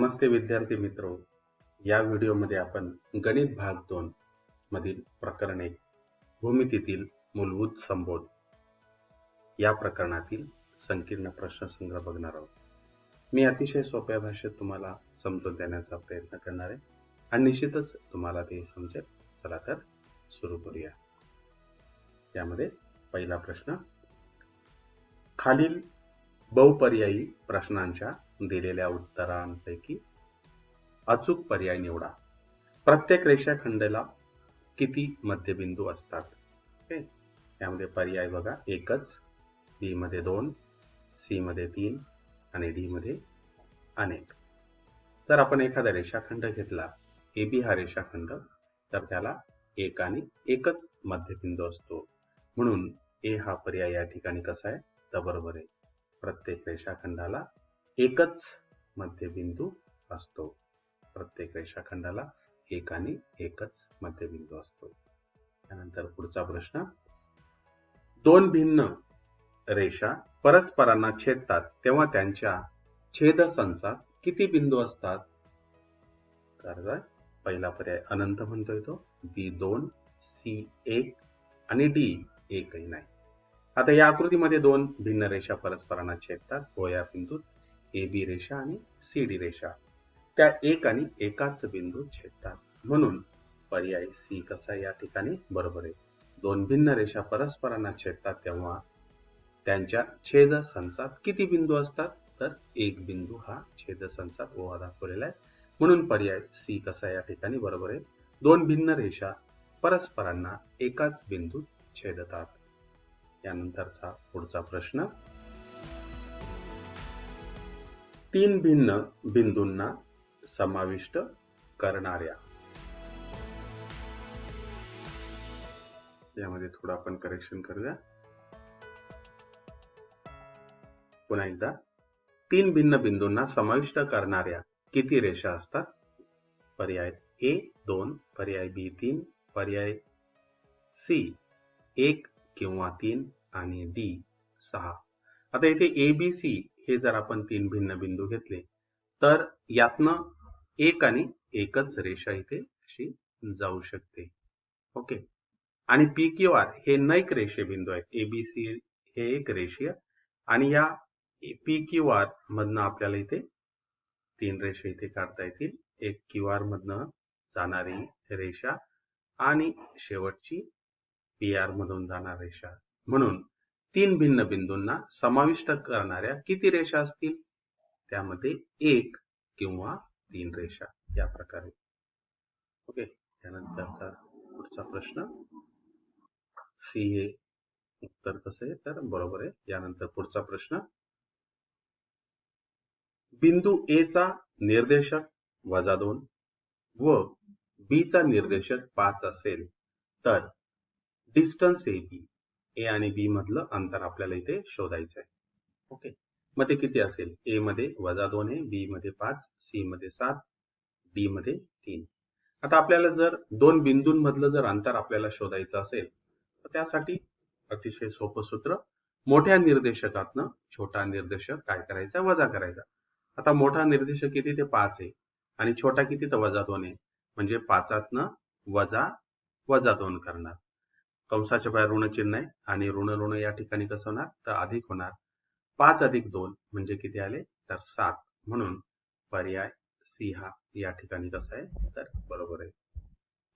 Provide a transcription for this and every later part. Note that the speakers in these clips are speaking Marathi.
नमस्ते विद्यार्थी मित्रो, या व्हिडिओमध्ये आपण गणित भाग 2 मधील प्रकरण 1 भूमितीतील मूलभूत संबोध या प्रकरणातील संकीर्ण प्रश्नसंग्रह बघणार आहोत. मी अतिशय सोप्या भाषेत तुम्हाला समजून देण्याचा प्रयत्न करणार आहे आणि निश्चितच तुम्हाला ते समजेल. चला तर सुरू करूया. यामध्ये पहिला प्रश्न, खालील बहुपर्यायी प्रश्नांच्या दिलेल्या उत्तरांपैकी अचूक पर्याय निवडा. प्रत्येक रेषाखंडाला किती मध्यबिंदू असतात? ओके, यामध्ये पर्याय बघा, एकच, बी मध्ये 2, सी मध्ये 3 आणि डी मध्ये अनेक. जर आपण एखादा रेषाखंड घेतला, ए बी हा रेषाखंड, तर त्याला एक आणि एकच मध्यबिंदू असतो. म्हणून ए हा पर्याय या ठिकाणी कसा आहे तर बरोबर आहे. प्रत्येक रेषाखंडाला एकच मध्यबिंदू असतो. प्रत्येक रेषाखंडाला एक आणि एकच मध्यबिंदू असतो. त्यानंतर पुढचा प्रश्न, दोन भिन्न रेषा परस्परांना छेदतात तेव्हा त्यांच्या छेदसंचात किती बिंदू असतात? तर पहिला पर्याय अनंत म्हणतोय तो, बी 2, सी 1 आणि डी एकही नाही. आता या आकृतीमध्ये दोन भिन्न रेषा परस्परांना छेदतात व या बिंदूत ए बी रेषा आणि सी डी रेषा त्या एक आणि एकाच बिंदू छेदतात. म्हणून पर्याय सी कसा या ठिकाणी बरोबर आहे. दोन भिन्न रेषा परस्परांना छेदतात तेव्हा त्यांच्या छेदसंचात किती बिंदू असतात? तर एक बिंदू हा छेदसंचात ओवा दाखवलेला आहे. म्हणून पर्याय सी कसा या ठिकाणी बरोबर आहे. दोन भिन्न रेषा परस्परांना एकाच बिंदू छेदतात. यानंतरचा पुढचा प्रश्न, तीन भिन्न बिंदूंना समाविष्ट करणाऱ्या. यामध्ये थोडं आपण करेक्शन करूया. पुन्हा एकदा, तीन भिन्न बिंदूंना समाविष्ट करणाऱ्या किती रेषा असतात? पर्याय ए 2, पर्याय बी 3, पर्याय सी 1 किंवा 3 आणि डी 6. आता इथे ए बी सी हे जर आपण तीन भिन्न बिंदू घेतले तर यातनं एक आणि एकच रेषा इथे अशी जाऊ शकते. ओके, आणि पी क्यू आर हे नैक रेषीय बिंदू आहेत. ए बी सी हे एक रेषीय आणि या पी क्यू आर मधनं आपल्याला इथे तीन रेषा इथे काढता येतील. एक क्यू आर मधनं जाणारी रेषा आणि शेवटची पी आर मधून जाणार रेषा. म्हणून तीन भिन्न बिंदूंना समाविष्ट करणाऱ्या किती रेषा असतील? त्यामध्ये एक किंवा तीन रेषा या प्रकारे. ओके, त्यानंतरचा पुढचा प्रश्न, सी हे उत्तर कसं आहे तर बरोबर आहे. यानंतर पुढचा प्रश्न, बिंदू ए चा निर्देशक -2 व बी चा निर्देशक 5 असेल तर डिस्टन्स ए बी, ए आणि बी मधलं अंतर आपल्याला इथे शोधायचं आहे. ओके, मग ते किती असेल? ए मध्ये -2 आहे, बी मध्ये 5, सी मध्ये 7, डी मध्ये 3. आता आपल्याला जर दोन बिंदूंमधलं जर अंतर आपल्याला शोधायचं असेल तर त्यासाठी अतिशय सोपं सूत्र, मोठ्या निर्देशकातनं छोटा निर्देशक काय करायचा? वजा करायचा. आता मोठा निर्देशक किती ते 5 आहे आणि छोटा किती तर -2 आहे. म्हणजे 5तनं -2 करणार. कंसाच्या बाहेर ऋण चिन्ह आहे आणि ऋण ऋण या ठिकाणी कसं होणार तर अधिक होणार. 5 अधिक 2 म्हणजे किती आले तर 7. म्हणून पर्याय सी हा या ठिकाणी कसा आहे तर बरोबर आहे.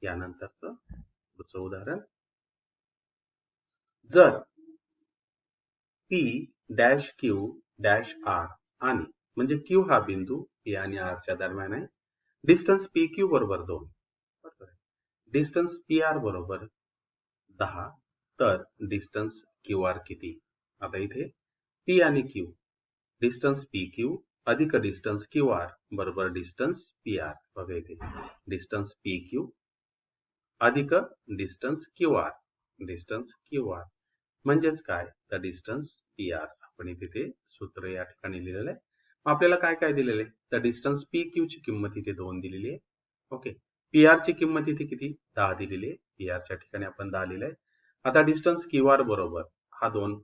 यानंतरचं पुढचं उदाहरण, जर P dash Q dash R आणि म्हणजे क्यू हा बिंदू पी आणि आर च्या दरम्यान आहे, डिस्टन्स पी क्यू बरोबर 2, बरोबर आहे, डिस्टन्स पी आर बरोबर 10, तर डिस्टन्स क्यू आर किती? आता इथे पी आणि क्यू, डिस्टन्स पी क्यू अधिक डिस्टन्स क्यू आर बरोबर डिस्टन्स पी आर. बघा इथे डिस्टन्स पी क्यू अधिक distance Q R, distance Q R म्हणजेच काय तर डिस्टन्स पी आर. आपण इथे ते सूत्र या ठिकाणी लिहिलेलं आहे. आपल्याला काय काय दिलेलं आहे तर डिस्टन्स पी क्यू ची किंमत इथे 2 दिलेली आहे. ओके, पी आर ची किंमत इथे किती 10 दिलेली आहे. पी आर च्या ठिकाणी आपण 10 लिहिलंय. आता डिस्टन्स क्यू आर बरोबर हा 2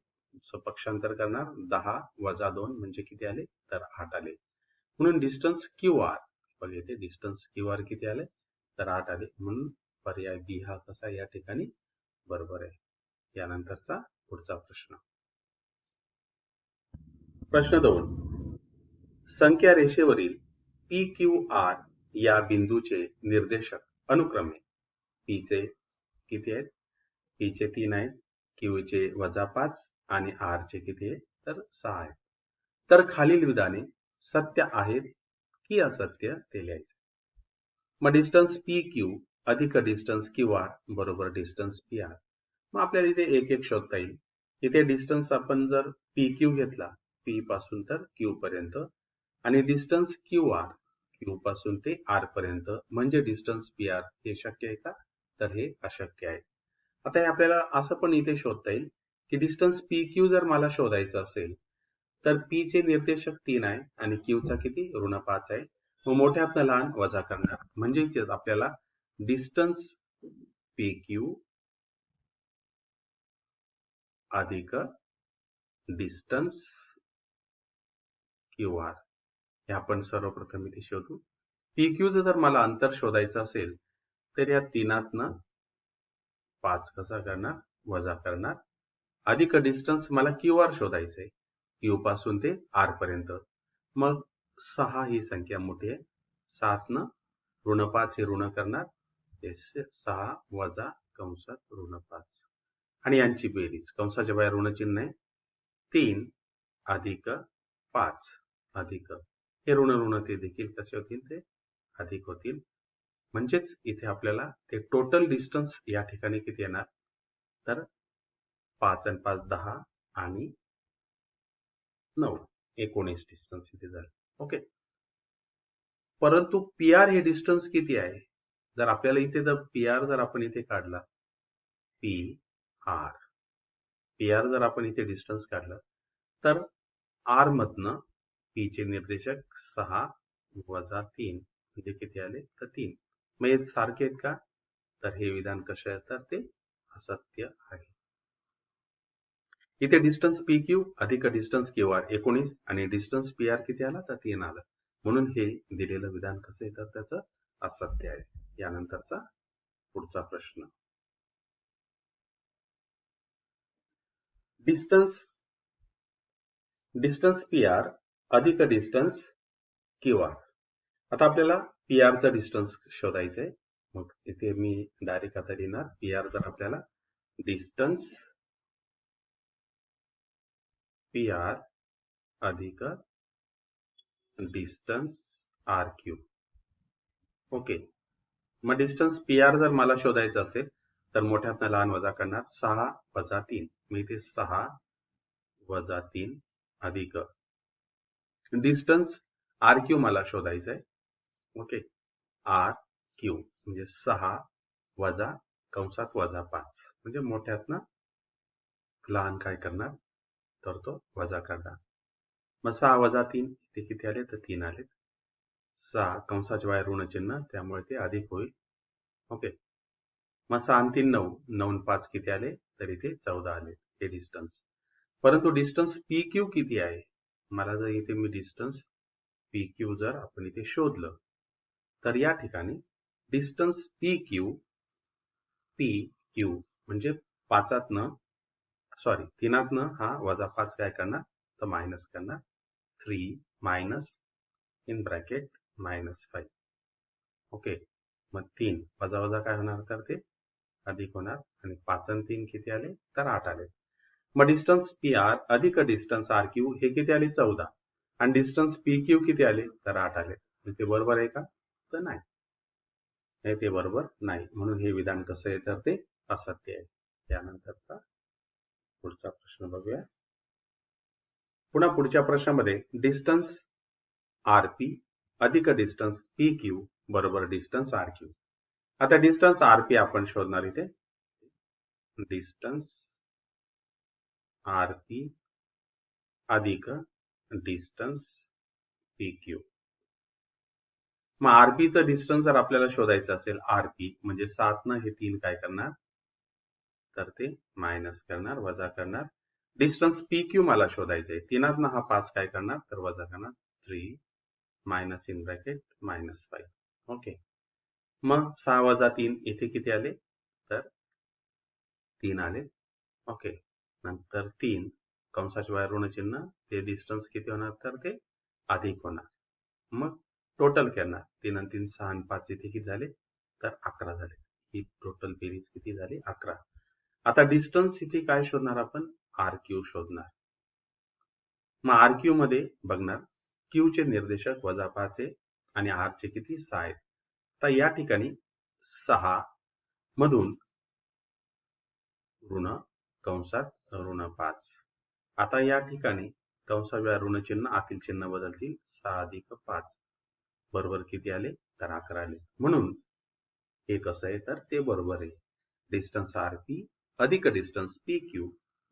पक्षांतर करणार, 10 - 2 म्हणजे किती आले तर 8 आले. म्हणून डिस्टन्स क्यू आर, बघा इथे डिस्टन्स क्यू आर किती आले तर 8 आले, म्हणून पर्याय बी हा कसा या ठिकाणी बरोबर आहे. यानंतरचा पुढचा प्रश्न. प्रश्न 2. संख्या रेषेवरील पी क्यू आर या बिंदूचे निर्देशक अनुक्रमे पी चे किती आहेत, पी चे 3 आहेत, क्यू चे -5 आणि आर चे किती आहे तर 6 आहेत. तर खालील विधाने सत्य आहेत की असत्य ते लिहायचे. मग डिस्टन्स पी क्यू अधिक डिस्टन्स क्यू आर बरोबर डिस्टन्स पी आर. मग आपल्याला इथे एक एक शोधता येईल. इथे डिस्टन्स आपण जर पी क्यू घेतला, पी पासून तर क्यू पर्यंत, आणि डिस्टन्स क्यू आर, क्यू पासून ते आर पर्यंत, म्हणजे डिस्टन्स पी आर, हे शक्य आहे का तर हे अशक्य आहे. आता हे आपल्याला असं पण इथे शोधता येईल की डिस्टन्स पी क्यू जर मला शोधायचं असेल तर पी चे निर्देशक 3 आहे आणि क्यू चा किती -5 आहे. मग मोठ्यातनं लहान वजा करणार, म्हणजे आपल्याला डिस्टन्स पी क्यू अधिक डिस्टन्स क्यू आर हे आपण सर्वप्रथम इथे शोधू. पी क्यू जर मला अंतर शोधायचं असेल तर या 3तनं 5 कसा करणार वजा करणार, अधिक डिस्टन्स मला क्यू आर शोधायचंय, क्यू पासून ते आर पर्यंत. मग 6 ही संख्या मोठी आहे, 7 -5 हे ऋण करणार, 6 वजा कंसात -5 आणि यांची बेरीज, कंसाच्या बाहेर ऋण चिन्ह आहे, 3 अधिक 5 अधिक हे ऋण ऋण ते देखील कसे होतील ते अधिक होतील. म्हणजेच इथे आपल्याला ते टोटल डिस्टन्स या ठिकाणी किती येणार तर 5 आणि 5 10 आणि 9 19 डिस्टन्स इथे झालं. ओके. परंतु पी आर हे डिस्टन्स किती आहे, जर आपल्याला इथे जर पी आर जर आपण इथे काढला, पी आर जर आपण इथे डिस्टन्स काढलं तर आर मधनं पी चे निर्देशक 6 वजा 3 म्हणजे किती आले तर 3. मग हे सारखे आहेत का तर हे विधान कसे आहे तर ते असत्य आहे. इथे डिस्टन्स पी क्यू अधिक डिस्टन्स क्यू आर 19 आणि डिस्टन्स पी आर किती आला तर 3 आला, म्हणून हे दिलेलं विधान कसं येतं त्याचं असत्य आहे. यानंतरचा पुढचा प्रश्न. डिस्टन्स पी आर अधिक डिस्टन्स क्यू आर. आता आपल्याला पी आर चा डिस्टन्स शोधायचा आहे. मग इथे मी डायरेक्ट आता लिहिणार पी आर जर आपल्याला डिस्टन्स पी आर अधिक डिस्टन्स आर क्यू. ओके. मग डिस्टन्स पी आर जर मला शोधायचं असेल तर मोठ्यातनं लहान वजा करणार, 6 वजा 3, मी इथे 6 वजा 3 अधिक डिस्टन्स आर क्यू मला शोधायचं आहे. ओके. आर क्यू म्हणजे 6 वजा कंसात वजा 5, म्हणजे मोठ्यातनं लहान काय करणार तर तो वजा करणार. मग 6 वजा 3 इथे किती आले तर 3 आले. 6 कंसाच्या बाहेर ऋण चिन्ह, त्यामुळे ते अधिक होईल. ओके. मग 6 आणि 3 9, 9 आणि 5 किती आले तर इथे 14 आले हे डिस्टन्स. परंतु डिस्टन्स पी क्यू किती आहे, मला जर इथे मी डिस्टन्स पी क्यू जर आपण इथे शोधलं तर या ठिकाणी डिस्टन्स पी क्यू म्हणजे 3तनं हा वजा 5 काय करणार तर मायनस करणार, 3 मायनस इन ब्रॅकेट -5. ओके. मग 3 वजा वजा काय होणार तर ते अधिक होणार, आणि 5 आणि 3 किती आले तर 8 आले. मग डिस्टन्स पी आर अधिक डिस्टन्स आर क्यू हे किती आले 14, आणि डिस्टन्स पी क्यू किती आले तर 8 आले. ते बरोबर आहे का तर नाही, हे ते बरोबर नाही, म्हणून हे विधान कसं आहे तर ते असत्य आहे. त्यानंतरचा पुढचा प्रश्न बघूया. पुन्हा पुढच्या प्रश्नामध्ये डिस्टन्स आर पी अधिक डिस्टन्स पी क्यू बरोबर डिस्टन्स आर क्यू. आता डिस्टन्स आर पी आपण शोधणार इथे, डिस्टन्स आर पी अधिक डिस्टन्स पी क्यू. मग आरपीचं डिस्टन्स जर आपल्याला शोधायचं असेल, आरपी म्हणजे 7 हे 3 काय करणार तर ते मायनस करणार वजा करणार. डिस्टन्स पी क्यू मला शोधायचंय, 3 हा 5 काय करणार तर वजा करणार, 3 मायनस इन ब्रॅकेट -5. ओके. मग 6 वजा 3 इथे किती आले? तर 3 आले. ओके. नंतर 3 कंसाच्या बाहेर ऋण चिन्ह, ते डिस्टन्स किती होणार? तर ते अधिक होणार. मग टोटल करणार. 3 आणि 3 6 आणि 5 इथे किती झाले? तर 11 झाले. ही टोटल बेरीज किती झाली? 11. आता डिस्टन्स इथे काय शोधणार आपण? RQ शोधणार. मग RQ मध्ये बघणार, Q चे निर्देशक -5 आहे आणि R चे किती? 6 आहेत. तर या ठिकाणी 6 मधून ऋण कंसात ऋण 5. आता या ठिकाणी कंसाव्या ऋण चिन्ह आतील चिन्ह बदलतील. 6 अधिक 5 बरोबर किती आले? तर 11 आले. म्हणून हे कसं आहे? तर ते बरोबर आहे. डिस्टन्स RP अधिक डिस्टन्स PQ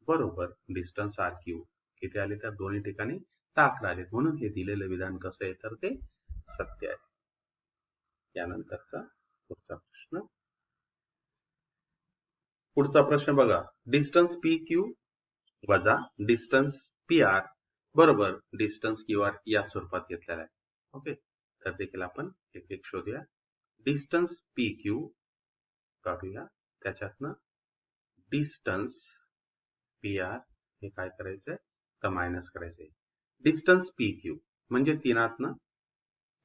बरोबर डिस्टन्स RQ किती आले? तर दोन्ही ठिकाणी 11 आले. म्हणून हे दिलेलं विधान कसं आहे? तर ते सत्य आहे. यानंतरचा पुढचा प्रश्न. पुढचा प्रश्न बघा. डिस्टन्स PQ वजा डिस्टन्स PR बरोबर डिस्टन्स QR या स्वरूपात घेतलेला आहे. ओके. तर देखील आपण एक एक शोधूया. डिस्टन्स PQ काढूया. त्याच्यातनं डिस्टन्स PR हे काय करायचंय? तर मायनस करायचंय. डिस्टन्स PQ म्हणजे 3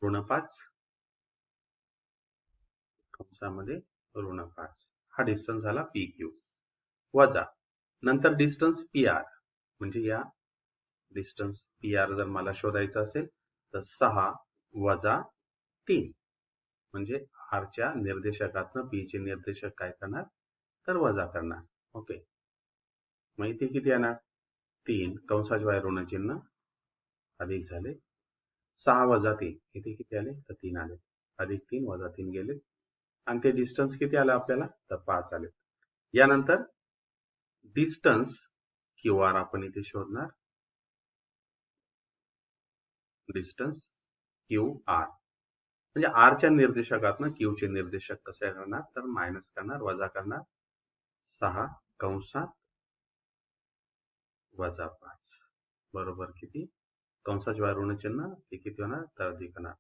ऋण 5 कंसामध्ये ऋण 5 हा डिस्टन्स झाला PQ वजा नंतर डिस्टन्स PR म्हणजे या डिस्टन्स PR जर मला शोधायचा असेल तर 6 वजा 3 म्हणजे R च्या निर्देशकातनं P चे निर्देशक काय करणार? तर वजा करणार. ओके. मग इथे किती येणार? 3 कंसाच्या बाहेर ऋण चिन्ह अधिक झाले. 6 वजा 3 इथे किती आले? तर 3 आले. अधिक 3 वजा 3 गेले आणि ते डिस्टन्स किती आलं आपल्याला? तर 5 आले. यानंतर डिस्टन्स QR आपण इथे शोधणार. डिस्टन्स QR म्हणजे R च्या निर्देशकातनं Q चे निर्देशक कसे करणार? तर मायनस करणार, वजा करणार. 6 कंसात वजा 5 बरोबर किती? कंसाच्या बाहेर ऋण चिन्ह हे किती होणार? तर अधिक होणार.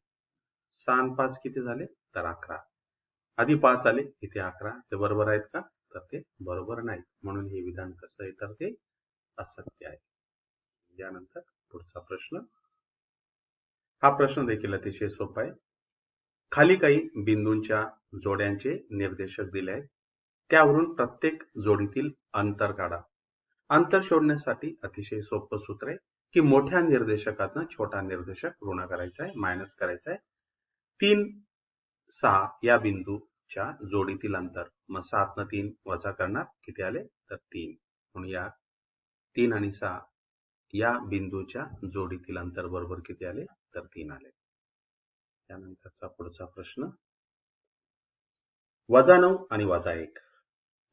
6 आणि 5 किती झाले? तर 11. आधी 5 आले, इथे 11. ते बरोबर आहेत का? तर ते बरोबर नाहीत. म्हणून हे विधान कसं आहे? तर ते असत्य आहे. यानंतर पुढचा प्रश्न. हा प्रश्न देखील अतिशय सोपा आहे. खाली काही बिंदूंच्या जोड्यांचे निर्देशक दिले आहेत. त्यावरून प्रत्येक जोडीतील अंतर काढा. अंतर शोधण्यासाठी अतिशय सोपं सूत्र आहे की मोठ्या निर्देशकातनं छोटा निर्देशक ऋण करायचा आहे, मायनस करायचा आहे. 3, 6 या बिंदूच्या जोडीतील अंतर. मग 7 न 3 वजा करणार, किती आले? तर 3. म्हणून या 3 आणि 6 या बिंदूच्या जोडीतील अंतर बरोबर किती आले? तर 3 आले. त्यानंतरचा पुढचा प्रश्न. -9 आणि -1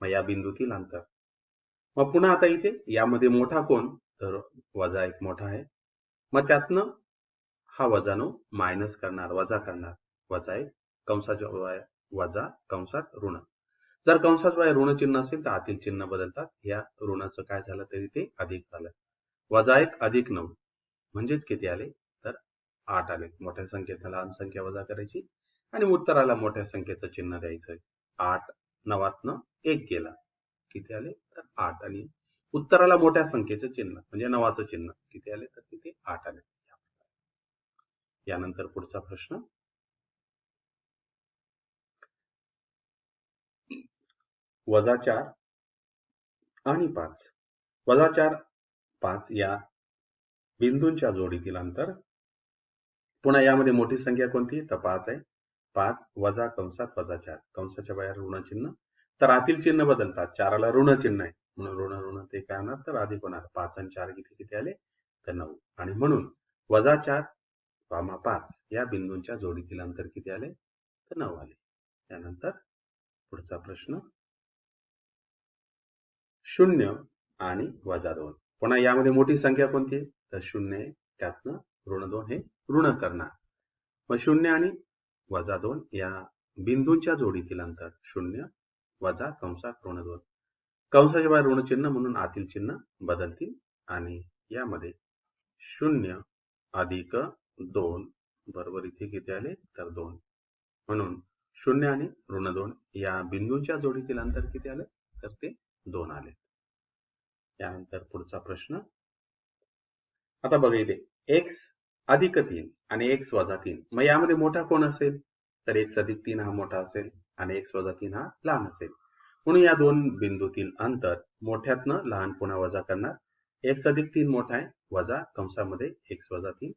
मग या बिंदूतील अंतर. मग पुन्हा आता इथे यामध्ये मोठा कोण? तर -1 मोठा आहे. मग त्यातनं हा -9 मायनस करणार, वजा करणार. -1 कंसाच्या वजा कंसात ऋण. जर कंसाच्या बाहेर ऋण चिन्ह असेल तर आतील चिन्ह बदलतात. या ऋणाचं काय झालं तरी ते अधिक झालं. -1 अधिक 9 म्हणजेच किती आले? तर 8 आले. मोठ्या संख्येतनं लहान संख्या वजा करायची आणि उत्तराला मोठ्या संख्येचं चिन्ह द्यायचं. 8 9तनं 1 गेला. किती आले? तर 8 आणि उत्तराला मोठ्या संख्येचं चिन्ह म्हणजे 9चं चिन्ह किती आले? तर तिथे 8 आले. यानंतर पुढचा प्रश्न. -4 आणि 5. -4, 5 या बिंदूंच्या जोडीतील अंतर. पुन्हा यामध्ये मोठी संख्या कोणती? तर 5 आहे. 5 वजा कंसात वजा 4 कंसाच्या बाहेर ऋण चिन्ह. तर आतील चिन्ह बदलतात. 4ला ऋण चिन्ह आहे म्हणून ऋण ऋण ते काय होणार? तर अधिक होणार. 5 आणि 4 किती आले? तर 9. आणि म्हणून -4, 5 या बिंदूंच्या जोडीतील अंतर किती आले? तर 9 आले. त्यानंतर पुढचा प्रश्न. 0 आणि -2. पुन्हा यामध्ये मोठी संख्या कोणती आहे? तर 0 आहे. त्यातनं -2 हे ऋण करणार. मग 0 आणि -2 या बिंदूंच्या जोडीतील अंतर. 0 वजा कंसात ऋण 2 कंसाच्या बाहेर ऋण चिन्ह म्हणून आतील चिन्ह बदलतील आणि यामध्ये 0 अधिक 2 बरोबर इथे किती आले तर 2. म्हणून 0 आणि ऋण 2 या बिंदूंच्या जोडीतील अंतर किती आले तर ते 2 आले. यानंतर पुढचा प्रश्न. आता बघा इथे x अधिक 3 आणि x वजा 3. मग यामध्ये मोठा कोण असेल तर x अधिक 3 हा मोठा असेल आणि x वजा 3 हा लहान असेल. म्हणून या दोन बिंदूतील अंतर मोठ्यातनं लहान पुन्हा वजा करणार. x अधिक 3 मोठा आहे वजा कंसामध्ये x वजा 3.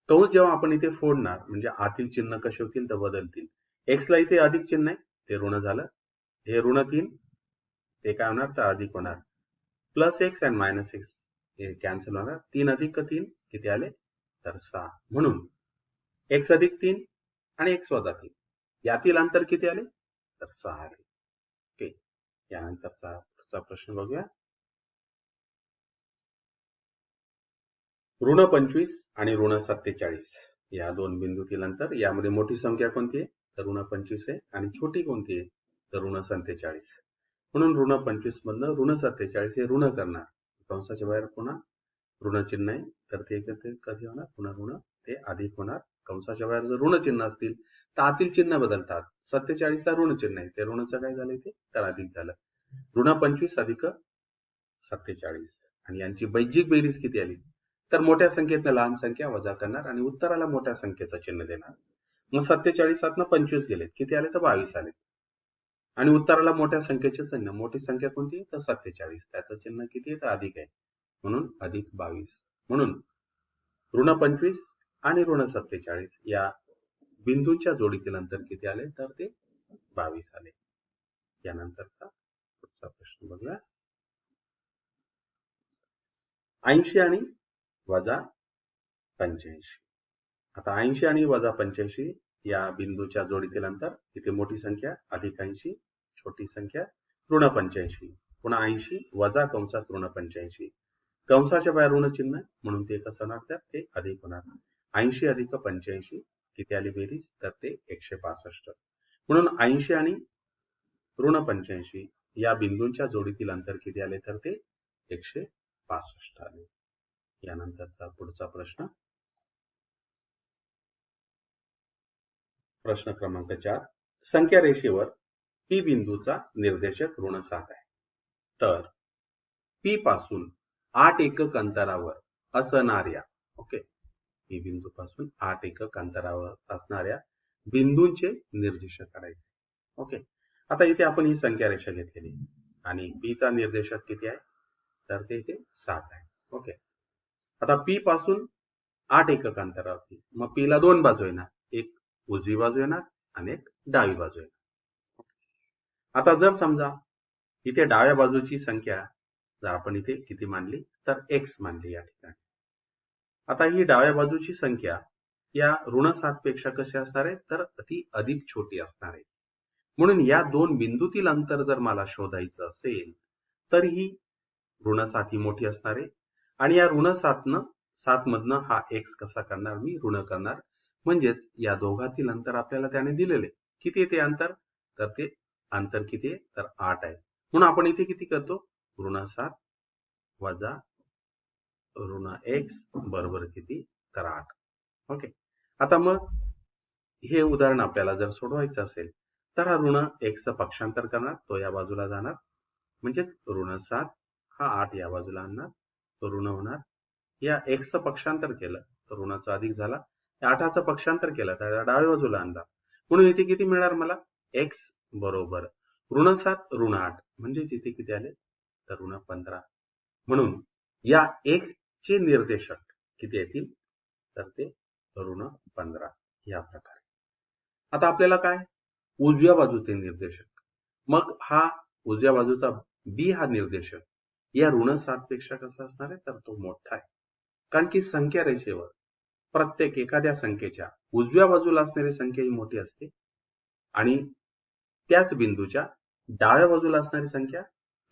कंस जेव्हा आपण इथे फोडणार म्हणजे आतील चिन्ह कसे होतील तर बदलतील. x ला इथे अधिक चिन्ह आहे ते ऋण झालं. हे ऋण 3 ते काय होणार तर अधिक होणार. प्लस x आणि मायनस x हे कॅन्सल होणार. 3 अधिक 3 किती आले तर 6. म्हणून x अधिक 3 आणि x वजा 3 यातील अंतर किती आले तर 6 आले. ओके. यानंतरचा पुढचा प्रश्न बघूया. ऋण 25 आणि ऋण 47 या दोन बिंदूतील अंतर. यामध्ये मोठी संख्या कोणती आहे तर ऋण 25 आहे आणि छोटी कोणती आहे तर ऋण 47. म्हणून ऋण 25 मधनं ऋण 47 हे ऋण करणार. कंसाच्या बाहेर पुन्हा ऋण चिन्ह आहे तर ते कधी होणार पुन्हा ऋण ते अधिक होणार. कंसाच्या बाहेर जर ऋण चिन्ह असतील तर आतील चिन्ह बदलतात. 47 ला ऋण चिन्ह आहे ते ऋणचं काय झालं ते तर अधिक झालं. ऋण 25 अधिक 47 आणि यांची बैजिक बेरीज किती आली तर मोठ्या संख्येतनं लहान संख्या वजा करणार आणि उत्तराला मोठ्या संख्येचं चिन्ह देणार. मग 47 सातनं 25 गेलेत किती आले तर 22 आले आणि उत्तराला मोठ्या संख्येचे चिन्ह. मोठी संख्या कोणती तर 47 त्याचं चिन्ह किती आहे तर अधिक आहे म्हणून अधिक 22. म्हणून ऋण 25 आणि ऋण 47 या बिंदूंच्या जोडीतील अंतर किती आले तर ते 22 आले. यानंतरचा पुढचा प्रश्न बघूया. 80 आणि वजा 85. आता 80 आणि वजा 85 या बिंदूच्या जोडीतील अंतर. इथे मोठी संख्या अधिक 80 छोटी संख्या ऋण 85 पुन्हा 80 वजा कंसात ऋण 85. कंसाच्या बाहेर ऋण चिन्ह म्हणून ते कसं होणार तर ते अधिक होणार. 80 अधिक 85 किती आली बेरीज तर ते 165. म्हणून 80 आणि ऋण 85 या बिंदूंच्या जोडीतील अंतर किती आले तर ते 165 आले. यानंतरचा पुढचा प्रश्न. प्रश्न क्रमांक 4. संख्या रेषेवर P बिंदूचा निर्देशक ऋण 7 आहे. तर P पासून 8 एकक अंतरावर असणाऱ्या P बिंदू पासून 8 एकक अंतरावर असणाऱ्या बिंदूंचे निर्देशक काढायचे. ओके. आता इथे आपण ही संख्या रेषा घेतलेली आणि P चा निर्देशक किती आहे तर ते इथे 7 आहे. ओके. आता P पासून 8 एकक अंतरावरती मग P ला दोन बाजू येणार. एक उजवी बाजू येणार आणि एक डावी बाजू येणार. आता जर समजा इथे डाव्या बाजूची संख्या जर आपण इथे किती मानली तर x मानली या ठिकाणी. आता ही डाव्या बाजूची संख्या या ऋण 7 पेक्षा कशी असणार आहे तर ती अधिक छोटी असणार आहे. म्हणून या दोन बिंदूतील अंतर जर मला शोधायचं असेल तर ही ऋण 7 ही मोठी असणार आहे आणि या ऋण 7 मधनं हा x कसा करणार मी ऋण करणार. म्हणजेच या दोघातील अंतर आपल्याला त्याने दिलेले. किती आहे ते अंतर तर ते अंतर किती आहे तर 8 आहे. म्हणून आपण इथे किती करतो ऋण 7 वजा ऋण x बरोबर किती तर 8. ओके. आता मग हे उदाहरण आपल्याला जर सोडवायचं असेल तर हा ऋण x चं पक्षांतर करणार तो या बाजूला जाणार म्हणजेच ऋण 7 हा 8 या बाजूला आणणार तो ऋण होणार. या x चं पक्षांतर केलं तर ऋणाचा अधिक झाला. 8चं पक्षांतर केलं तर डाव्या बाजूला आणला म्हणून इथे किती मिळणार मला x बरोबर ऋण 7 ऋण 8 म्हणजेच इथे किती आले तर ऋण 15. म्हणून या x चे निर्देशक किती येतील तर ते ऋण 15 या प्रकारे. आता आपल्याला काय उजव्या बाजूचे निर्देशक. मग हा उजव्या बाजूचा b हा निर्देशक या ऋण 7 पेक्षा कसा असणार आहे तर तो मोठा आहे. कारण की संख्या रेषेवर प्रत्येक एखाद्या संख्येच्या उजव्या बाजूला असणारी संख्या ही मोठी असते आणि त्याच बिंदूच्या डाव्या बाजूला असणारी संख्या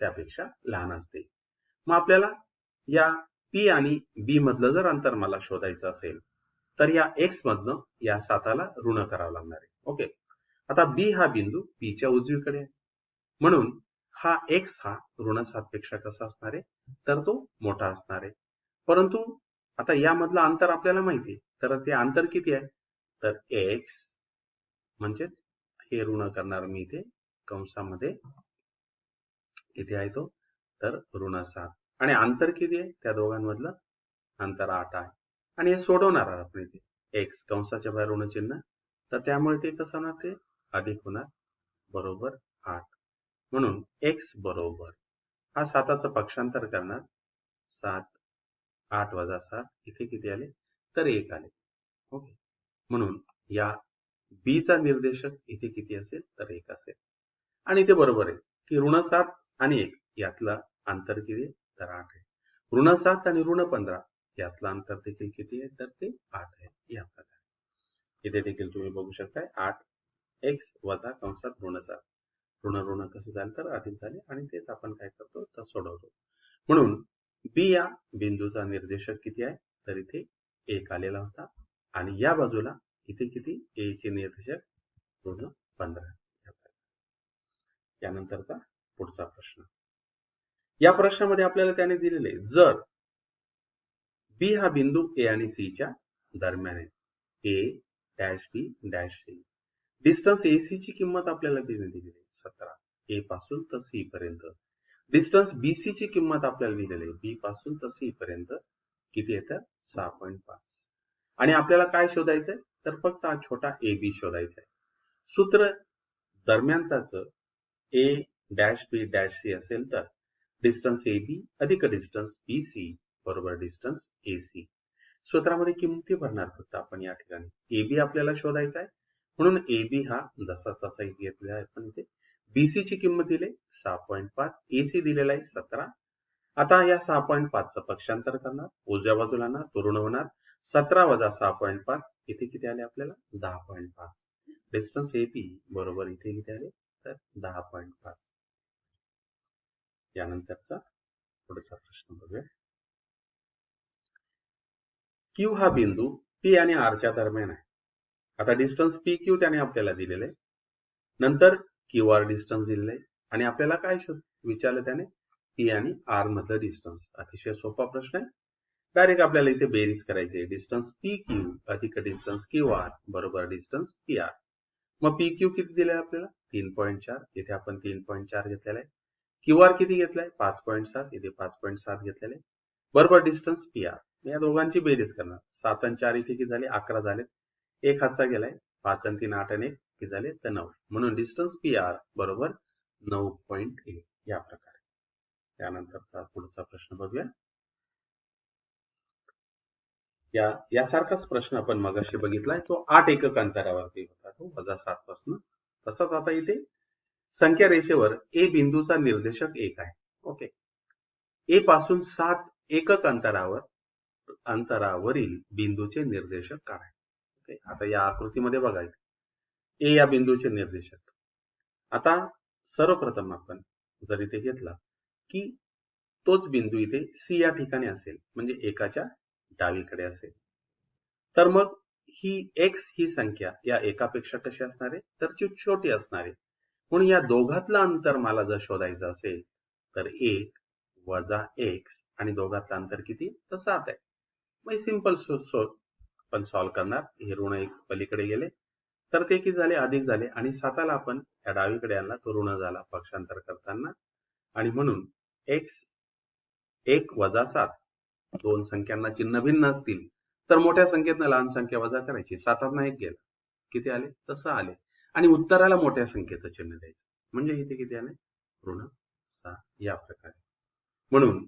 त्यापेक्षा लहान असते. मग आपल्याला या P आणि B मधलं जर अंतर मला शोधायचं असेल तर या x मधनं या 7ला ऋण करावं लागणार आहे. ओके. आता B हा बिंदू P च्या उजवीकडे आहे म्हणून हा x हा ऋण 7 पेक्षा कसा असणार आहे तर तो मोठा असणार आहे. परंतु आता यामधलं अंतर आपल्याला माहिती आहे तर ते अंतर किती आहे तर एक्स म्हणजेच हे ऋण करणार मी इथे कंसामध्ये, किती आहे तो, तर ऋण 7. आणि अंतर किती आहे त्या दोघांमधलं, अंतर 8 आहे. आणि हे सोडवणार आहोत आपण इथे, एक्स कंसाच्या बाहेर ऋण चिन्ह, तर त्यामुळे ते कसं होणार, ते अधिक होणार, बरोबर 8. म्हणून एक्स बरोबर हा 7चं पक्षांतर करणार, 7 8 वजा 7 इथे किती आले, तर 1 आले. ओके. म्हणून या बी चा निर्देशक इथे किती असेल, तर 1 असेल. आणि ते बरोबर आहे की ऋण 7 आणि 1 यातलं अंतर किती आहे, तर 8 आहे. ऋण 7 आणि ऋण 15 यातलं अंतर देखील किती आहे, तर ते 8 आहे. या प्रकारे इथे देखील तुम्ही बघू शकताय 8 एक्स वजा कंसात ऋण 7, ऋण ऋण कसं झालं, तर अधिक झाले. आणि तेच आपण काय करतो, तर सोडवतो. म्हणून बी या बिंदूचा निर्देशक किती आहे, तर इथे 1 आलेला होता. आणि या बाजूला इथे किती, ए चे निर्देशक ऋण 15. यानंतरचा पुढचा प्रश्न, या प्रश्नामध्ये आपल्याला त्याने दिलेले, जर बी हा बिंदू ए आणि सी च्या दरम्यान आहे, A dash B dash C, distance AC ची किंमत आपल्याला दिलेली आहे 17 ए पासून तर सी पर्यंत, डिस्टन्स बीसी ची किंमत आपल्याला दिलेली आहे बी पासून तर सी पर्यंत किती येतं, 6.5. आणि आपल्याला काय शोधायचंय, तर फक्त हा छोटा ए बी शोधायचा आहे. सूत्र दरम्यानताचं A dash B dash C असेल तर डिस्टन्स ए बी अधिक डिस्टन्स बी सी बरोबर डिस्टन्स ए सी. सूत्रामध्ये किमती भरणार फक्त आपण या ठिकाणी. ए बी आपल्याला शोधायचा आहे, म्हणून ए बी हा जसा तसा घेतला आहे पण इथे. बीसी ची किंमत दिली 6.5, एसी दिलेला आहे 17. आता या 6.5 चं पक्षांतर करणार, उजव्या बाजूला ना तो ऋण होणार, 17 वजा 6.5 इथे किती आले आपल्याला, 10.5. डिस्टन्स ए बी बरोबर इथे किती आले, तर 10.5. यानंतरचा पुढचा प्रश्न बघूया. क्यू हा बिंदू पी आणि आर च्या दरम्यान आहे. आता डिस्टन्स पी क्यू त्याने आपल्याला दिलेले, नंतर क्यू आर डिस्टन्स दिलेले, आणि आपल्याला काय विचारलं त्याने, पी आणि आर मधलं डिस्टन्स. अतिशय सोपा प्रश्न आहे. डायरेक्ट आपल्याला इथे बेरीज करायची आहे. डिस्टन्स पी क्यू अधिक डिस्टन्स क्यू आर बरोबर डिस्टन्स पी आर. मग पी क्यू किती दिले आपल्याला, 3.4, इथे आपण 3.4 घेतलेला आहे. क्यू आर किती घेतलाय, 5.7, इथे 5.7 घेतलेले बरोबर डिस्टन्स पी आर. या दोघांची बेरीज करणार, 7 आणि 4 इथे किती झाले, 11 झाले. एक हातचा गेलाय, 5 आणि 3 8 आणि 1 किती झाले, तर 9. म्हणून डिस्टन्स पी आर बरोबर 9.1. या प्रकारे. त्यानंतरचा पुढचा प्रश्न बघूया. यासारखाच प्रश्न आपण मगाशी बघितलाय, तो 8 एकक अंतरावरती होता, तो -7 पासून. तसाच आता इथे संख्या रेषेवर ए बिंदूचा निर्देशक 1 आहे. ओके. ए पासून 7 एकक अंतरावरील बिंदूचे निर्देशक काढा. ओके. आता या आकृतीमध्ये बघायचं, ए या बिंदूचे निर्देशक. आता सर्वप्रथम आपण जर इथे घेतला की तोच बिंदू इथे सी या ठिकाणी असेल, म्हणजे एकाच्या डावीकडे असेल, तर मग ही एक्स ही संख्या या एकापेक्षा कशी असणार आहे, तर छोटी असणार आहे. म्हणून या दोघातलं अंतर मला जर शोधायचं असेल तर 1 वजा एक्स, आणि दोघातलं अंतर किती, तर 7 आहे. मग सिंपल आपण सॉल्व्ह करणार. हे ऋण एक्स पलीकडे गेले तर ते किती झाले, अधिक झाले. आणि 7ला आपण या डावीकडे आणला, तो ऋण झाला पक्षांतर करताना. आणि म्हणून एक्स 1 वजा 7, दोन संख्यांना चिन्ह भिन्न असतील तर मोठ्या संख्येतनं लहान संख्या वजा करायची. 7तनं 1 गेला, किती आले, तर 6 आले. आणि उत्तराला मोठ्या संख्येचं चिन्ह द्यायचं, म्हणजे इथे किती आले, ऋण 6. या प्रकारे. म्हणून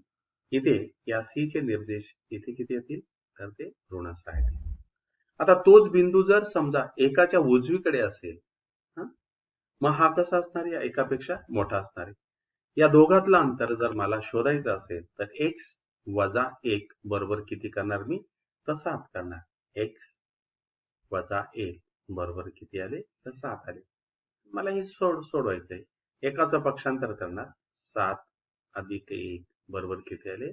इथे या सी चे निर्देश इथे किती येतील, तर ते ऋण 6 येतील. आता तोच बिंदू जर समजा एकाच्या उजवीकडे असेल, मग हा कसा असणार, या एकापेक्षा मोठा असणार आहे. या दोघातलं अंतर जर मला शोधायचं असेल तर एक्स वजा 1 बरोबर किती करणार मी, तर 7 करणार. एक्स वजा 1 बरोबर किती आले, तर 7 आले. मला हे सोडवायचंय. एकाचं पक्षांतर करणार, 7 अधिक 1 बरोबर किती आले,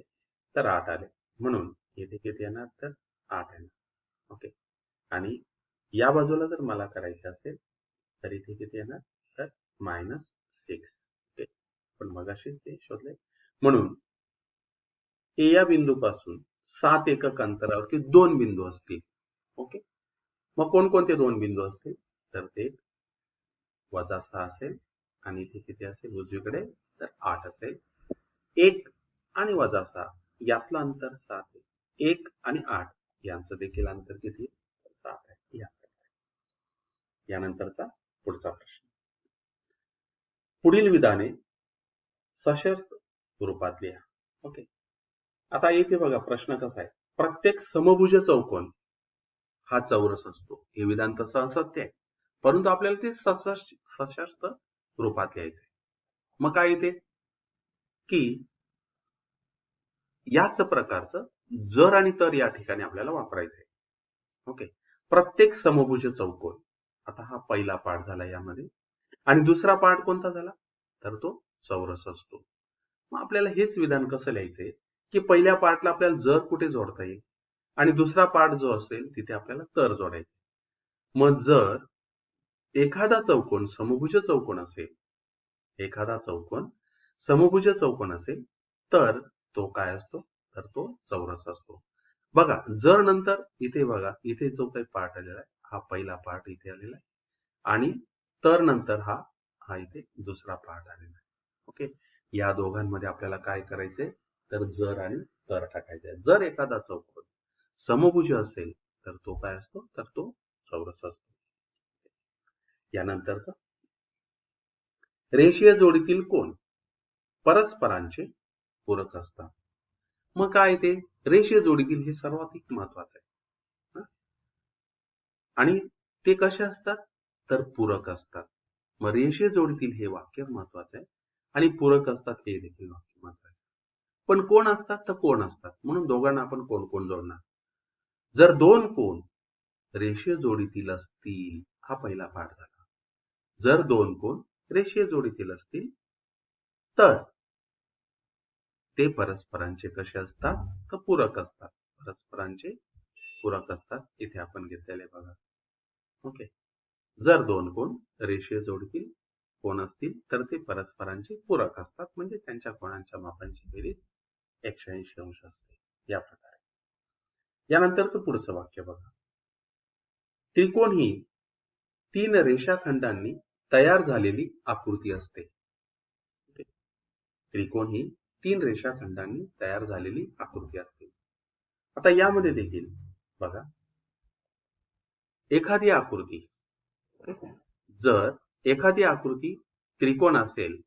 तर 8 आले. म्हणून इथे किती येणार, तर 8 येणार. ओके. आणि या बाजूला जर मला करायचे असेल तर इथे किती येणार, तर -6. ओके. पण मगाशीच ते शोधले. म्हणून ए या बिंदूपासून 7 एकक अंतरावरती 2 बिंदू असतील. ओके. मग कोणकोणते दोन बिंदू असतील? तर ते -6 असेल आणि इथे किती असेल उजवीकडे? तर 8 असेल. 1 आणि -6 यातलं अंतर 7 आहे. 1 आणि 8 यांचं देखील अंतर किती? 7 आहे. यानंतरचा पुढचा प्रश्न. पुढील विधाने सशर्त रूपात लिहा. ओके. आता इथे बघा प्रश्न कसा आहे. प्रत्येक समभुज चौकोन हा चौरस असतो. हे विधान तसं असत्य आहे, परंतु आपल्याला ते सशर्त रूपात लिहायचंय. मग काय येते की याच प्रकारचं जर आणि तर या ठिकाणी आपल्याला वापरायचंय. ओके. प्रत्येक समभुज चौकोन, आता हा पहिला पार्ट झाला यामध्ये, आणि दुसरा पार्ट कोणता झाला? तर तो चौरस असतो. मग आपल्याला हेच विधान कसं लिहायचंय की पहिल्या पार्टला आपल्याला जर कुठे जोडता येईल आणि दुसरा पार्ट जो असेल तिथे आपल्याला तर जोडायचं. मग जर एखादा चौकोन समभुज चौकोन असेल, एखादा चौकोन समभुज चौकोन असेल तर तो काय असतो? तर तो चौरस असतो. बघा जर नंतर इथे बघा, इथे जो काही पार्ट आलेला आहे हा पहिला पार्ट इथे आलेला आहे आणि तर नंतर हा इथे दुसरा पार्ट आलेला आहे. ओके. या दोघांमध्ये आपल्याला काय करायचंय? तर जर आणि तर टाकायचंय. जर एखादा चौकोन समभुज असेल तर तो काय असतो? तर तो चौरस असतो. यानंतरचा, रेषीय जोडीतील कोन परस्परांचे पूरक असतात. मग काय ते रेषीय जोडीतील हे सर्वाधिक महत्वाचं आहे. आणि ते कसे असतात? तर पूरक असतात. मग रेषीय जोडीतील हे वाक्य महत्वाचं आहे आणि पूरक असतात हे देखील वाक्य महत्वाचं आहे. पण कोण असतात? तर कोण असतात. म्हणून दोघांना आपण कोण कोण जोडणार? जर दोन कोण रेषीय जोडीतील असतील, हा पहिला पाठ झाला. जर दोन कोण रेषीय जोडीतील असतील तर ते परस्परांचे कसे असतात? तर पूरक असतात. परस्परांचे पूरक असतात. इथे आपण घेतलेले बघा. ओके. जर दोन कोण रेषीय जोडीतील कोण असतील तर ते परस्परांचे पूरक असतात, म्हणजे त्यांच्या कोणांच्या मापांची बेरीज 180 अंश असते. या प्रकारे. यानंतरचं पुढचं वाक्य बघा. त्रिकोण ही 3 रेषाखंडांनी तयार झालेली आकृती असते. त्रिकोण ही 3 रेषाखंडांनी तयार झालेली आकृती असते. आता यामध्ये देखील बघा, एखादी आकृती, जर एखादी आकृती त्रिकोण असेल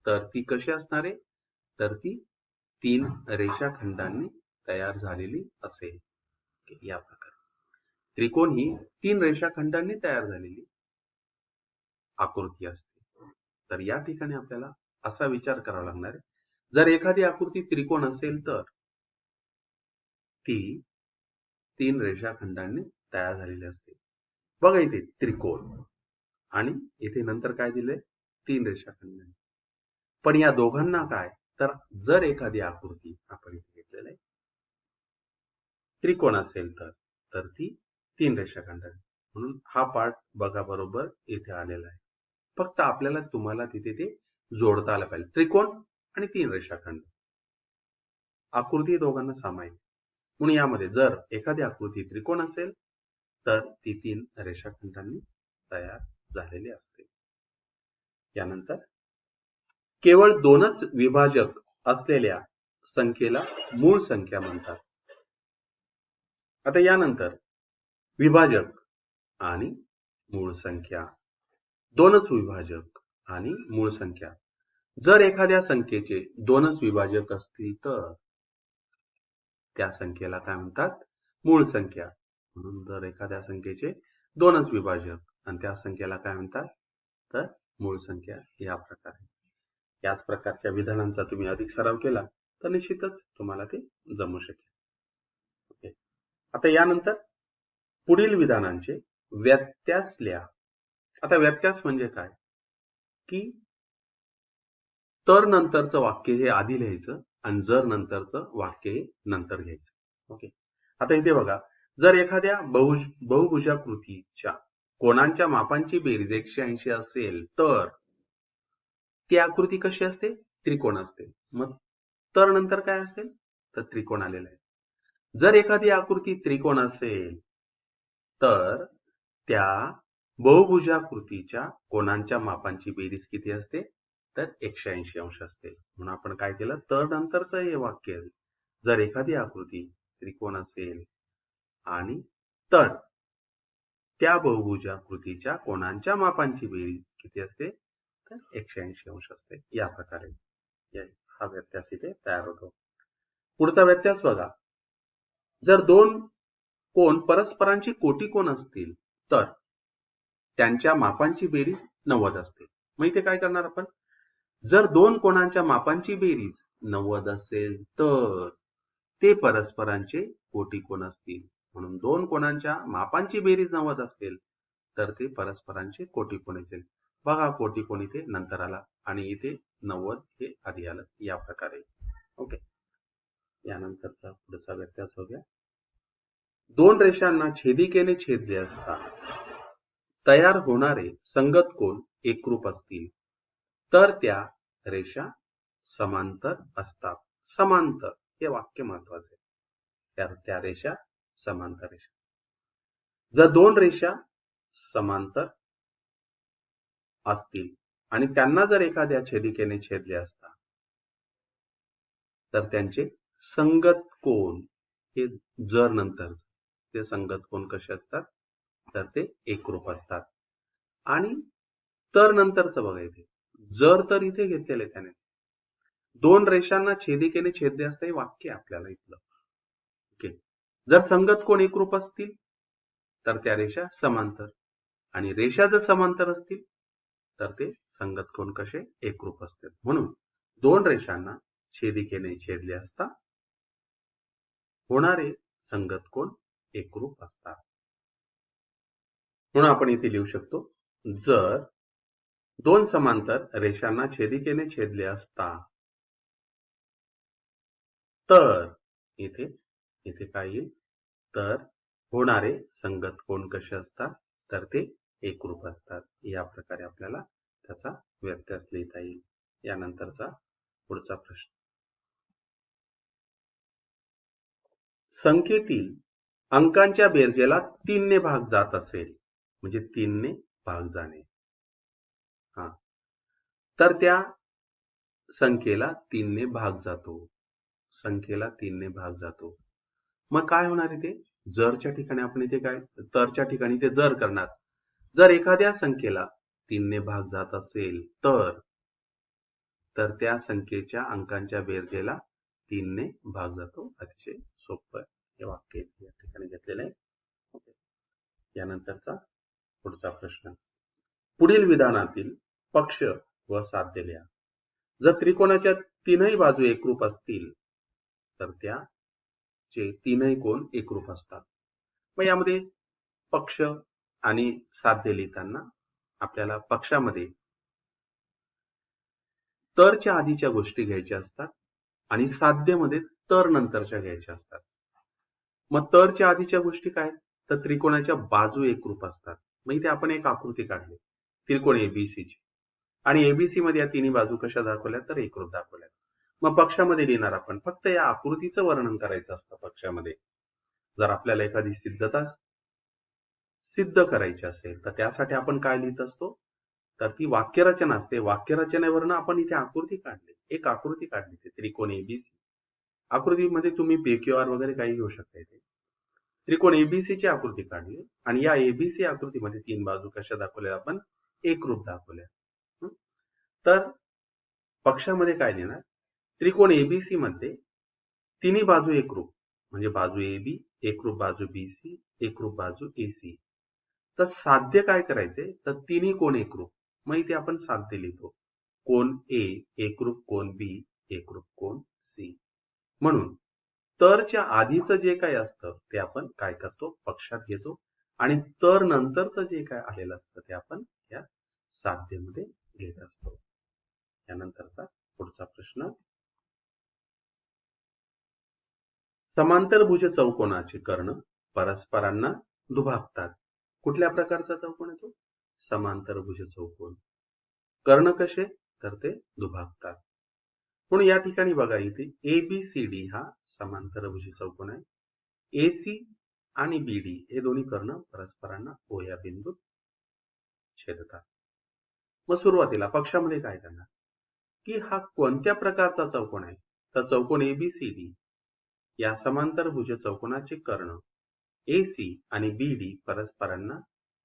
तर ती कशी असणार आहे? तर ती 3 रेषाखंडांनी तयार झालेली असेल. या प्रकारे त्रिकोण ही 3 रेषाखंडांनी तयार झालेली आकृती असते. तर या ठिकाणी आपल्याला असा विचार करावा लागणार आहे, जर एखादी आकृती त्रिकोण असेल तर ती 3 रेषाखंडांनी तयार झालेली असते. बघा इथे त्रिकोण आणि इथे नंतर काय दिलंय? 3 रेषाखंडांनी. पण या दोघांना काय? तर जर एखादी आकृती आपण इथे घेतलेलं आहे त्रिकोण असेल तर ती 3 रेषाखंडांनी. म्हणून हा पार्ट बघा बरोबर इथे आलेला आहे. फक्त आपल्याला तुम्हाला तिथे ते जोडता आलं पाहिजे. त्रिकोण आणि 3 रेषाखंड. आकृती दोघांना सामायिक. म्हणून यामध्ये जर एखादी आकृती त्रिकोण असेल तर ती 3 रेषाखंडांनी तयार झालेली असते. यानंतर, केवळ 2च विभाजक असलेल्या संख्येला मूळ संख्या म्हणतात. आता यानंतर विभाजक आणि मूळ संख्या, 2च विभाजक आणि मूळ संख्या. जर एखाद्या संख्येचे 2च विभाजक असतील तर त्या संख्येला काय म्हणतात? मूळ संख्या. म्हणून जर एखाद्या संख्येचे 2च विभाजक आणि त्या संख्येला काय म्हणतात? तर मूळ संख्या. या प्रकारे. याच प्रकारच्या विधानांचा तुम्ही अधिक सराव केला तर निश्चितच तुम्हाला ते जमू शकेल. ओके. आता यानंतर पुढील विधानांचे व्यत्यास लिहा. आता व्यत्यास म्हणजे काय? की तर नंतरचं वाक्य हे आधी लिहायचं आणि जर नंतरचं वाक्य हे नंतर घ्यायचं. ओके. आता इथे बघा, जर एखाद्या बहुभुजाकृतीच्या कोणांच्या मापांची बेरीज 180 असेल तर ती आकृती कशी असते? त्रिकोण असते. मग तर नंतर काय असेल? तर त्रिकोण आलेला आहे. जर एखादी आकृती त्रिकोण असेल तर त्या बहुभुजाकृतीच्या कोनांच्या मापांची बेरीज किती असते? तर 180 अंश असते. म्हणून आपण काय केलं, तर नंतरचं हे वाक्य, जर एखादी आकृती त्रिकोण असेल आणि तर त्या बहुभुजाकृतीच्या कोनांच्या मापांची बेरीज किती असते? तर 180 अंश असते. या प्रकारे हा व्यत्यास इथे तयार होतो. पुढचा व्यत्यास बघा. जर दोन कोन परस्परांची कोटी कोन असतील तर त्यांच्या मापांची बेरीज 90 असते. मग इथे काय करणार आपण? जर दोन कोनांच्या मापांची बेरीज 90 असेल तर ते परस्परांचे कोटी कोन असतील. म्हणून दोन कोनांच्या मापांची बेरीज 90 असेल तर ते परस्परांचे कोटी कोन असेल. बघा, कोटी कोन इथे नंतर आला आणि इथे 90 हे आधी आलं. या प्रकारे. ओके. यानंतरचा पुढचा व्यत्यास बघूया. दोन रेषांना छेदिकेने छेदले असता तयार होणारे संगत कोन एकरूप असतील तर त्या रेषा समांतर असतात. समांतर हे वाक्य महत्वाचे आहे. त्या रेषा समांतर रेषा. जर दोन रेषा समांतर असतील आणि त्यांना जर एखाद्या छेदिकेने छेदले असता तर त्यांचे संगत कोन हे जर नंतर ते संगत कोन कसे असतात? तर ते एकरूप असतात. आणि तर नंतरचं बघा, इथे जर तर इथे घेतलेले त्याने दोन रेषांना छेदिकेने छेदले असता हे वाक्य आपल्याला इथलं. ओके. जर संगत कोन एकरूप असतील तर त्या रेषा समांतर, आणि रेषा जर समांतर असतील तर ते संगत कोन कसे एकरूप असतात. म्हणून दोन रेषांना छेदिकेने छेदले असता होणारे संगत कोन एकरूप असतात. म्हणून आपण इथे लिहू शकतो, जर दोन समांतर रेषांना छेदिकेने छेदले असता तर इथे काय येईल? तर होणारे संगत कोन कसे असतात? तर ते एकरूप असतात. या प्रकारे आपल्याला त्याचा व्यत्यास लिहिता येईल. यानंतरचा पुढचा प्रश्न. संख्येतील अंकांच्या बेरजेला 3 ने भाग जात असेल, म्हणजे 3 ने भाग जाणे, तर त्या संख्येला 3 ने भाग जातो. संख्येला 3 ने भाग जातो. मग काय होणार इथे? जरच्या ठिकाणी आपण इथे काय, तरच्या ठिकाणी ते जर करणार. जर एखाद्या संख्येला 3 ने भाग जात असेल तर त्या संख्येच्या अंकांच्या बेरजेला 3 ने भाग जातो. अतिशय सोपं हे वाक्य या ठिकाणी घेतलेलं आहे. यानंतरचा पुढचा प्रश्न. पुढील विधानातील पक्ष व साध्य लिहा. जर त्रिकोणाच्या तीनही बाजू एकरूप असतील तर त्याचे तीनही कोन एकरूप असतात. मग यामध्ये पक्ष आणि साध्य लिहिताना आपल्याला पक्षामध्ये तरच्या आधीच्या गोष्टी घ्यायच्या असतात आणि साध्यमध्ये तर नंतरच्या घ्यायच्या असतात. मग तरच्या आधीच्या गोष्टी काय? तर त्रिकोणाच्या बाजू एकरूप असतात. मग इथे आपण एक आकृती काढली त्रिकोण एबीसीची, आणि एबीसी मध्ये या तिन्ही बाजू कशा दाखवल्या? तर एकरूप दाखवल्या. मग पक्षामध्ये लिहिणार आपण फक्त या आकृतीचं वर्णन करायचं असतं पक्षामध्ये. जर आपल्याला एखादी सिद्धता सिद्ध करायची असेल तर त्यासाठी आपण काय लिहित असतो? तर ती वाक्यरचना असते. वाक्यरचनेवरनं आपण इथे आकृती काढली, एक आकृती काढली ते त्रिकोण एबीसी. आकृतीमध्ये तुम्ही PQR वगैरे काही घेऊ शकता. इथे त्रिकोण एबीसी ची आकृती काढली आणि या एबीसी आकृतीमध्ये तीन बाजू कशा दाखवल्या? आपण एकरूप दाखवल्या. तर पक्षामध्ये काय लिहिणार? त्रिकोण एबीसी मध्ये तिन्ही बाजू एकरूप, म्हणजे बाजू AB एकरूप, बाजू BC एकरूप, बाजू AC. तर साध्य काय करायचे? तर तिन्ही कोन एकरूप. मग इथे आपण साध्य लिहितो, कोन A एकरूप कोन B एकरूप कोन C. म्हणून तरच्या आधीचं जे काय असतं ते आपण काय करतो? पक्षात घेतो, आणि तर नंतरचं जे काय आलेलं असतं ते आपण या साध्यमध्ये घेत असतो. यानंतरचा पुढचा प्रश्न. समांतरभुज चौकोनाचे कर्ण परस्परांना दुभागतात. कुठल्या प्रकारचा चौकोन आहे तो? समांतरभुज चौकोन. कर्ण कसे? तर ते दुभागतात. म्हणून या ठिकाणी बघा, इथे ABCD हा समांतरभुज चौकोन आहे. AC आणि बीडी हे दोन्ही कर्ण परस्परांना ओ या बिंदूत छेदतात. मग सुरुवातीला पक्षामध्ये काय करणार की हा कोणत्या प्रकारचा चौकोन आहे, तर चौकोन एबीसीडी या समांतरभुज चौकोनाचे कर्ण AC आणि BD परस्परांना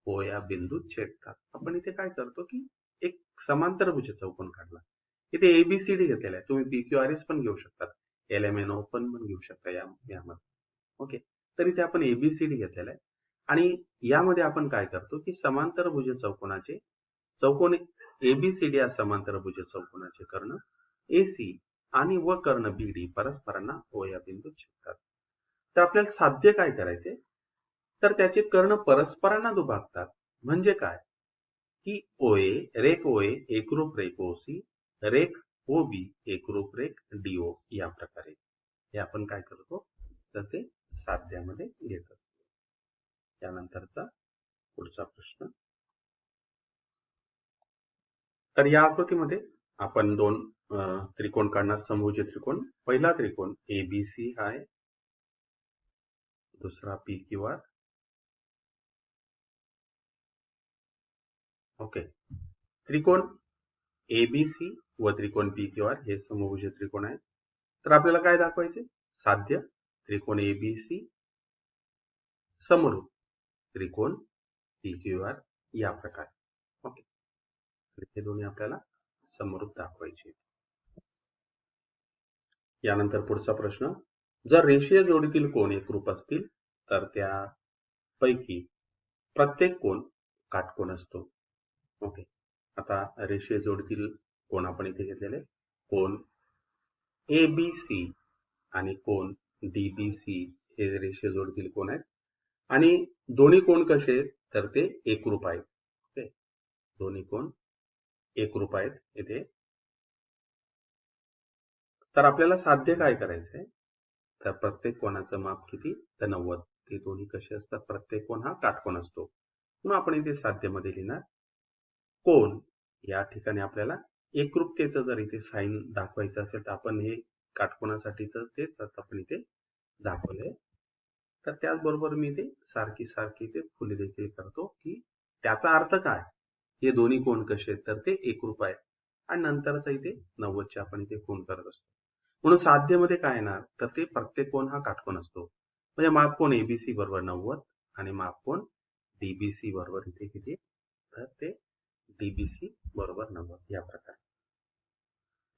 O या बिंदूत छेदतात. आपण इथे काय करतो की एक समांतरभुज चौकोन काढला. इथे ABCD घेतलेला आहे. तुम्ही PQRS पण घेऊ शकता. LMNO पण घेऊ शकता यामध्ये. ओके. तर इथे आपण ABCD घेतलेला आहे. आणि यामध्ये आपण काय करतो की समांतरभुज चौकोनाचे चौकोन ABCD या समांतरभुज चौकोनाचे कर्ण AC आणि व कर्ण BD परस्परांना O या बिंदूत छेदतात. तर आपल्याला साध्य काय करायचे, तर त्याचे कर्ण परस्परांना दुभागतात. म्हणजे काय की OA रेख OA एकरूप रेख OC रेख OB एकरूप रेख DO या प्रकारे हे आपण काय करतो, तर ते साध्यामध्ये घेत असतो. त्यानंतरचा पुढचा प्रश्न. तर या आकृतीमध्ये आपण दोन त्रिकोण काढणार, समभुज त्रिकोण. पहिला त्रिकोण ABC हा आहे, दुसरा PQR. ओके. त्रिकोण ABC व त्रिकोण PQR हे समभुज त्रिकोण आहे. तर आपल्याला काय दाखवायचे, साध्य त्रिकोण ABC समरूप त्रिकोण PQR या प्रकारे. ओके. हे दोन्ही आपल्याला समरूप दाखवायचे. यानंतर पुढचा प्रश्न. जर रेषीय जोडीतील कोन एकरूप असतील तर त्यापैकी प्रत्येक कोन काटकोन असतो. ओके. आता रेषीय जोडीतील कोन आपण इथे घेतलेले, कोन ABC आणि कोन DBC हे रेषीय जोडीतील कोन आहेत. आणि दोन्ही कोन कसे, तर ते एकरूप आहेत. ओके. दोन्ही कोन एकरूप आहेत इथे. तर आपल्याला साध्य काय करायचंय, तर प्रत्येक कोणाचं माप किती, तर 90. ते दोन्ही कसे असतात, प्रत्येक कोन हा काटकोन असतो. म्हणून आपण इथे साध्यमध्ये लिहिणार कोन. या ठिकाणी आपल्याला एकरूपतेचं जर इथे साइन दाखवायचं असेल तर आपण हे काटकोनासाठीच तेच आपण इथे दाखवलंय. तर त्याचबरोबर मी इथे सारखी ते फुले देखील करतो की त्याचा अर्थ काय, हे दोन्ही कोन कसे आहेत, तर ते एकरूप आहेत. आणि नंतरच इथे 90चे आपण इथे कोन करत असतो. म्हणून साध्यमध्ये काय येणार, तर ते प्रत्येक कोन हा काटकोन असतो. म्हणजे माप कोन ABC बरोबर 90 आणि माप कोन DBC बरोबर इथे किती, तर ते DBC बरोबर 90 या प्रकारे.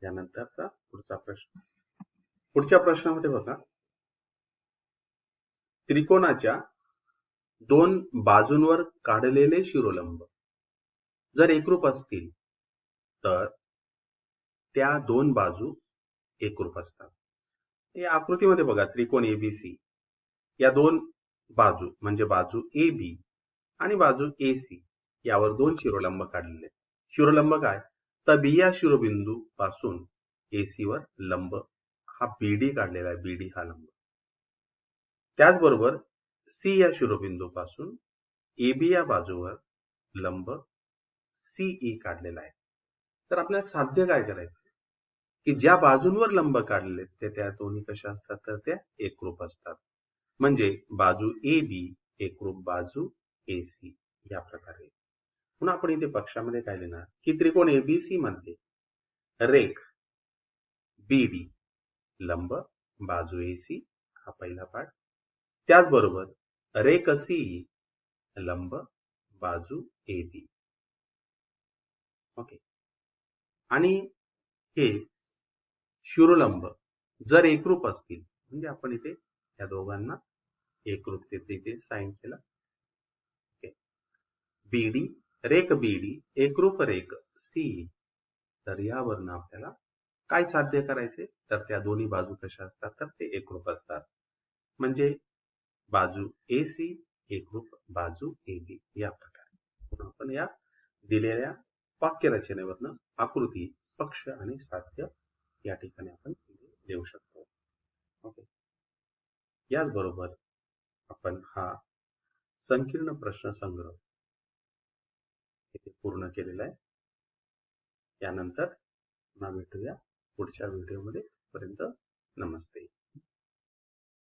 यानंतरचा पुढचा प्रश्न. पुढच्या प्रश्नामध्ये बघा, त्रिकोणाच्या दोन बाजूंवर काढलेले शिरोलंब जर एकरूप असतील तर त्या दोन बाजू एकरूप असतात. या आकृतीमध्ये बघा, त्रिकोण ABC या दोन बाजू म्हणजे बाजू AB आणि बाजू AC यावर दोन शिरोलंब काढलेले. शिरोलंब काय, तर B या शिरोबिंदू पासून AC वर लंब हा BD काढलेला आहे. BD हा लंब. त्याचबरोबर C या शिरोबिंदू पासून AB या बाजूवर लंब CE काढलेला आहे. तर आपल्याला साध्य काय करायचं की ज्या बाजूंवर लंब काढलेले ते त्या दोन्ही कशा असतात, तर त्या एकरूप असतात. म्हणजे बाजू AB एकरूप बाजू AC या प्रकारे. म्हणून आपण इथे पक्षामध्ये काय लिहिणार की त्रिकोण ABC मध्ये रेख BD लंब बाजू AC हा पहिला पाठ. त्याचबरोबर रेख CE लंब बाजू AB. ओके. आणि हे शिरोलंब जर एकरूप असतील म्हणजे आपण इथे या दोघांना एकरूपतेचे इथे साइन केलं. ओके. BD रेख BD एकरूप रेख CE. तर यावरनं आपल्याला काय साध्य करायचे, तर त्या दोन्ही बाजू कशा असतात, तर ते एकरूप असतात. म्हणजे बाजू AC एकरूप बाजू AB या प्रकारे. आपण या दिलेल्या वाक्यरचनेवरनं आकृती, पक्ष आणि साध्य या ठिकाणी आपण देऊ शकतो. ओके. याचबरोबर आपण हा संकीर्ण प्रश्न संग्रह इथे पूर्ण केलेला आहे. यानंतर पुन्हा भेटूया पुढच्या व्हिडिओमध्ये. पर्यंत नमस्ते.